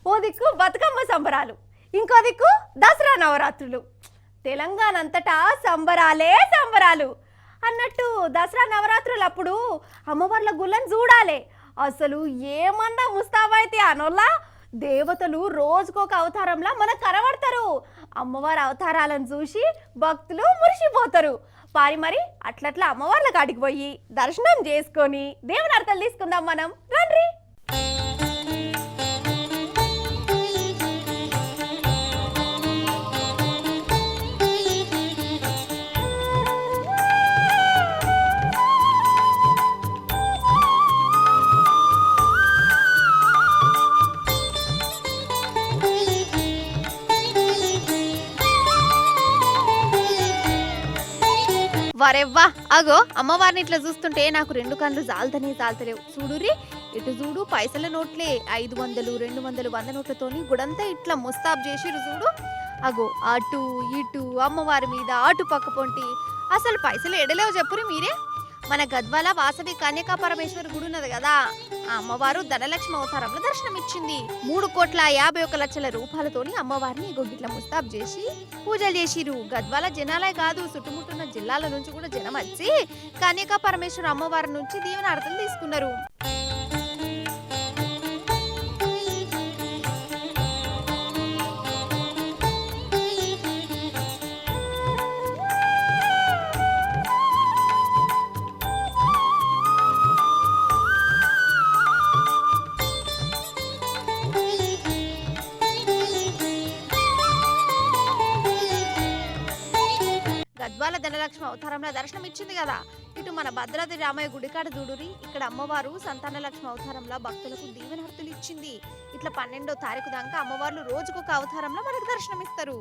ఓ దిక్కు బతుకమ్మ సంబరాలు, ఇంకో దిక్కు దసరా నవరాత్రులు. తెలంగాణ అంతటా సంబరాలే సంబరాలు అన్నట్టు దసరా నవరాత్రులు అప్పుడు అమ్మవార్ల గుళ్ళని చూడాలి. అసలు ఏమన్నా ముస్తాబైతే అనోళ్ళ దేవతలు రోజుకొక అవతారంలా మనకు కనబడతారు. అమ్మవారి అవతారాలను చూసి భక్తులు మురిసిపోతారు. మరి అట్లట్లా అమ్మవార్ల కాడికి పోయి దర్శనం చేసుకొని దేవుని అర్థాలు తీసుకుందాం మనం. రండి. వరెవ్వా, అగో అమ్మవారిని ఇట్లా చూస్తుంటే నాకు రెండు కళ్ళు జాలతలేవు. చూడురి, ఇటు చూడు, పైసల నోట్లే 500, 200, 100 నోట్లతోని గుడంతా ఇట్లా ముస్తాబ్ చేసిరు చూడు. అగో అటు ఇటు అమ్మవారి మీద అటు పక్క పొంటి అసలు పైసలు ఎడలేవు చెప్పురి మీరే. మన గద్వాల వాసవి కన్యకా పరమేశ్వరి గుడి ఉన్నది కదా, ఆ అమ్మవారు ధనలక్ష్మి అవతారంలో దర్శనమిచ్చింది. 3,51,00,000 రూపాయలతోని అమ్మవారిని గొగ్గిట్ల ముస్తాబ్ చేసి పూజలు చేసిరు. గద్వాల జనాలే కాదు, చుట్టుముట్టున్న జిల్లాల నుంచి కూడా జనం వచ్చి కన్యకా పరమేశ్వరి అమ్మవారి నుంచి దీవెన అర్థం తీసుకున్నారు. గద్వాల ధనలక్ష్మి అవతారంలో దర్శనం ఇచ్చింది కదా. ఇటు మన భద్రాద్రి రామయ్య గుడికాడ చూడురి, ఇక్కడ అమ్మవారు సంతాన లక్ష్మి అవతారంలో భక్తులకు దీవెనహర్తులు ఇచ్చింది. ఇట్లా 12వ తారీఖు దాకా అమ్మవార్లు రోజుకొక అవతారంలో మనకు దర్శనం ఇస్తారు.